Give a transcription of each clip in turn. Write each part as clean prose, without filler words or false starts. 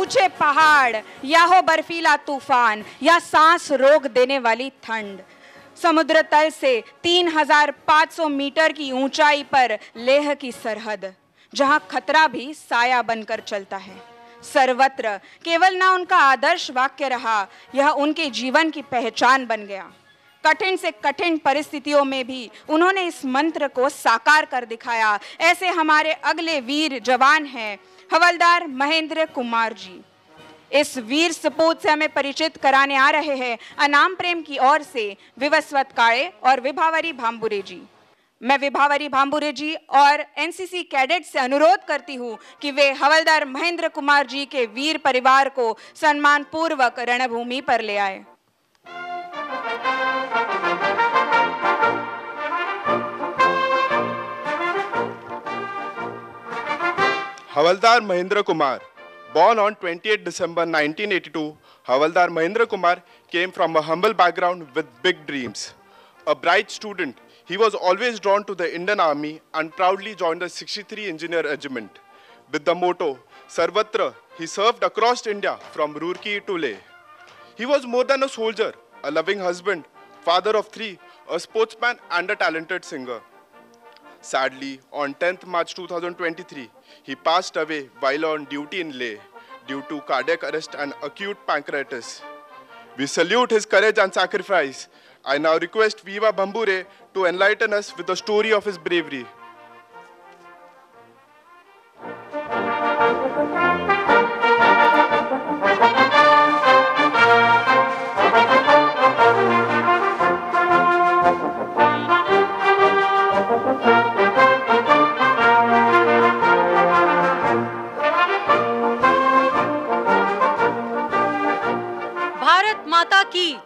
ऊंचे पहाड़ या हो बर्फीला तूफान या सांस रोक देने वाली ठंड, समुद्र तल से 3500 मीटर की ऊंचाई पर लेह की सरहद, जहां खतरा भी साया बनकर चलता है। सर्वत्र केवल ना उनका आदर्श वाक्य रहा, यह उनके जीवन की पहचान बन गया। कठिन से कठिन परिस्थितियों में भी उन्होंने इस मंत्र को साकार कर दिखाया। ऐसे हमारे अगले वीर जवान हैं हवलदार महेंद्र कुमार जी। इस वीर सपूत से हमें परिचित कराने आ रहे हैं अनाम प्रेम की ओर से विवस्वत काळे और विभावरी भांबुरे जी। मैं विभावरी भांबुरे जी और एनसीसी कैडेट से अनुरोध करती हूँ कि वे हवलदार महेंद्र कुमार जी के वीर परिवार को सम्मान पूर्वक रणभूमि पर ले आए। Havaldar Mahendra Kumar, born on 28 December 1982, Havaldar Mahendra Kumar came from a humble background with big dreams. A bright student, he was always drawn to the Indian Army and proudly joined the 63 Engineer Regiment. With the motto, Sarvatra, he served across India from Roorkee to Leh. He was more than a soldier, a loving husband, father of 3, a sportsman and a talented singer. Sadly, on 10th March 2023, he passed away while on duty in Leh due to cardiac arrest and acute pancreatitis. We salute his courage and sacrifice. I now request Viva Bhambure to enlighten us with the story of his bravery.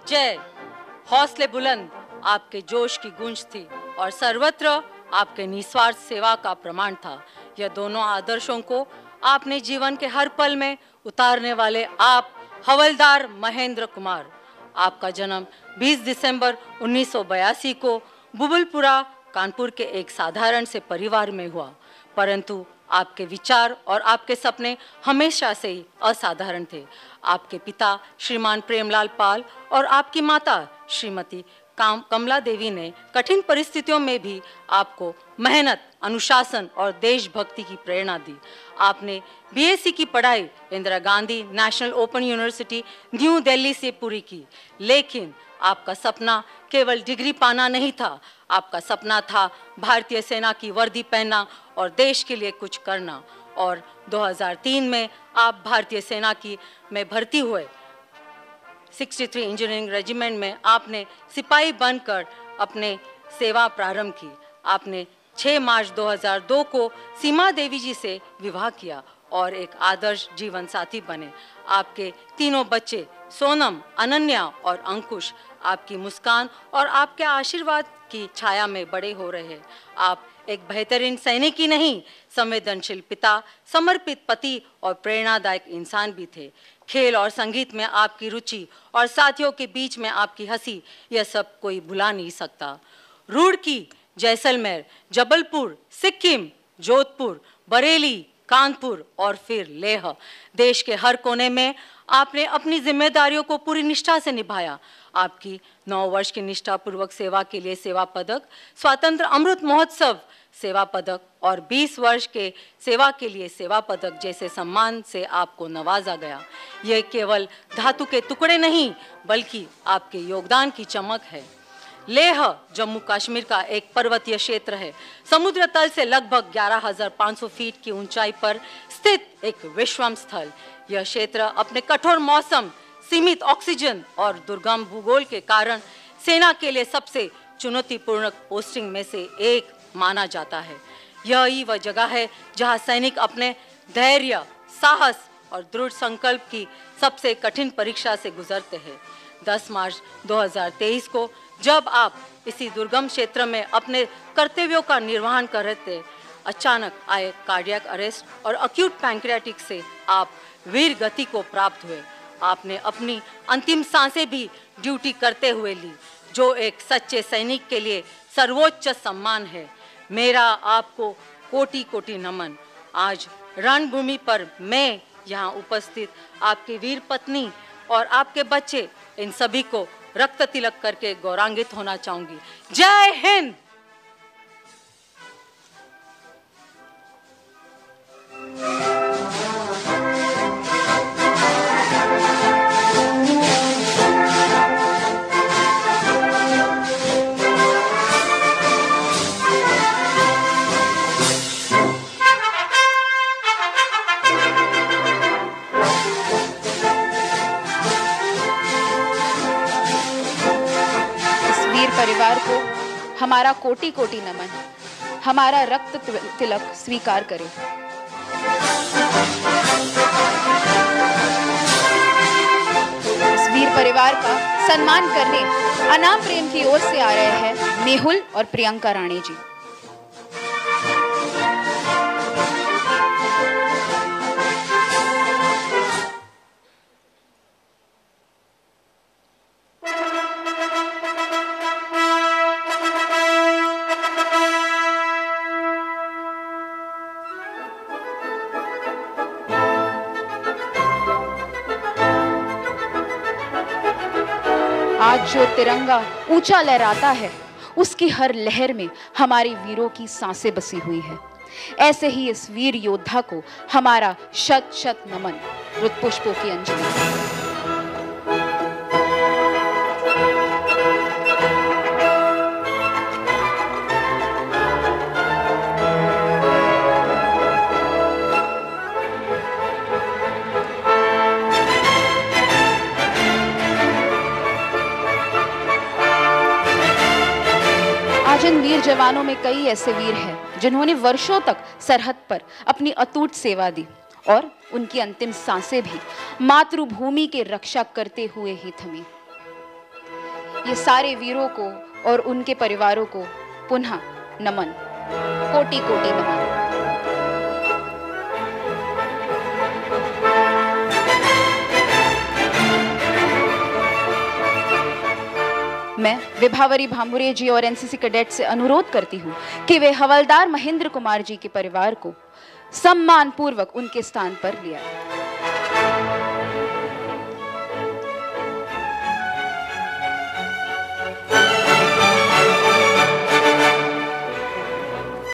जय। हौसले बुलंद आपके जोश की गूंज थी और सर्वत्र आपके निस्वार्थ सेवा का प्रमाण था। यह दोनों आदर्शों को आपने जीवन के हर पल में उतारने वाले आप हवलदार महेंद्र कुमार। आपका जन्म 20 दिसंबर 1982 को बुबुलपुरा कानपुर के एक साधारण से परिवार में हुआ, परंतु आपके विचार और आपके सपने हमेशा से ही असाधारण थे। आपके पिता श्रीमान प्रेमलाल पाल और आपकी माता श्रीमती कमला देवी ने कठिन परिस्थितियों में भी आपको मेहनत, अनुशासन और देशभक्ति की प्रेरणा दी। आपने बीएससी की पढ़ाई Indira Gandhi national open university new Delhi से पूरी की, लेकिन आपका सपना केवल डिग्री पाना नहीं था। आपका सपना था भारतीय सेना की वर्दी पहनना और देश के लिए कुछ करना। और 2003 में आप भारतीय सेना में भर्ती हुए। 63 इंजीनियरिंग रेजिमेंट में आपने सिपाही बनकर अपने सेवा प्रारंभ की। आपने 6 मार्च 2002 को सीमा देवी जी से विवाह किया और एक आदर्श जीवन साथी बने। आपके तीनों बच्चे सोनम, अनन्या और अंकुश आपकी मुस्कान और आपके आशीर्वाद की छाया में बड़े हो रहे हैं। आप एक बेहतरीन सैनिक ही नहीं, संवेदनशील पिता, समर्पित पति और प्रेरणादायक इंसान भी थे। खेल और संगीत में आपकी रुचि और साथियों के बीच में आपकी हंसी, यह सब कोई भुला नहीं सकता। रुड़की, जैसलमेर, जबलपुर, सिक्किम, जोधपुर, बरेली, कानपुर और फिर लेह, देश के हर कोने में आपने अपनी जिम्मेदारियों को पूरी निष्ठा से निभाया। आपकी 9 वर्ष की निष्ठापूर्वक सेवा के लिए सेवा पदक, स्वातंत्र अमृत महोत्सव सेवा पदक और 20 वर्ष के सेवा के लिए सेवा पदक जैसे सम्मान से आपको नवाजा गया। यह केवल धातु के टुकड़े नहीं, बल्कि आपके योगदान की चमक है। लेह जम्मू कश्मीर का एक पर्वतीय क्षेत्र है। समुद्र तल से लगभग 11,500 फीट की ऊंचाई पर स्थित एक विश्राम स्थल। यह क्षेत्र अपने कठोर मौसम, सीमित ऑक्सीजन और दुर्गम भूगोल के कारण सेना के लिए सबसे चुनौतीपूर्ण पोस्टिंग में से एक माना जाता है। यही वह जगह है जहां सैनिक अपने धैर्य, साहस और दृढ़ संकल्प की सबसे कठिन परीक्षा से गुजरते हैं। 10 मार्च 2023 को जब आप इसी दुर्गम क्षेत्र में अपने कर्तव्यों का निर्वहन कर रहे थे, अचानक आए कार्डियक अरेस्ट और एक्यूट पैंक्रियाटिक से आप वीर गति को प्राप्त हुए। आपने अपनी अंतिम सांसें भी ड्यूटी करते हुए ली, जो एक सच्चे सैनिक के लिए सर्वोच्च सम्मान है। मेरा आपको कोटि कोटि नमन। आज रणभूमि पर मैं यहाँ उपस्थित आपकी वीर पत्नी और आपके बच्चे, इन सभी को रक्त तिलक करके गौरवान्वित होना चाहूंगी। जय हिंद। परिवार को हमारा कोटि कोटि नमन, हमारा रक्त तिलक स्वीकार करें। इस वीर परिवार का सम्मान करने अनाम प्रेम की ओर से आ रहे हैं मेहुल और प्रियंका राणी जी। आज जो तिरंगा ऊंचा लहराता है, उसकी हर लहर में हमारे वीरों की सांसें बसी हुई है। ऐसे ही इस वीर योद्धा को हमारा शत शत नमन, रुद्रपुष्पों की अंजलि। आज इन वीर जवानों में कई ऐसे वीर हैं जिन्होंने वर्षों तक सरहद पर अपनी अटूट सेवा दी और उनकी अंतिम सांसें भी मातृभूमि की रक्षा करते हुए ही थमी। ये सारे वीरों को और उनके परिवारों को पुनः नमन, कोटि कोटि नमन। मैं विभावरी भांबुरे जी और एनसीसी कैडेट से अनुरोध करती हूँ कि वे हवलदार महेंद्र कुमार जी के परिवार को सम्मान पूर्वक उनके स्थान पर ले आए।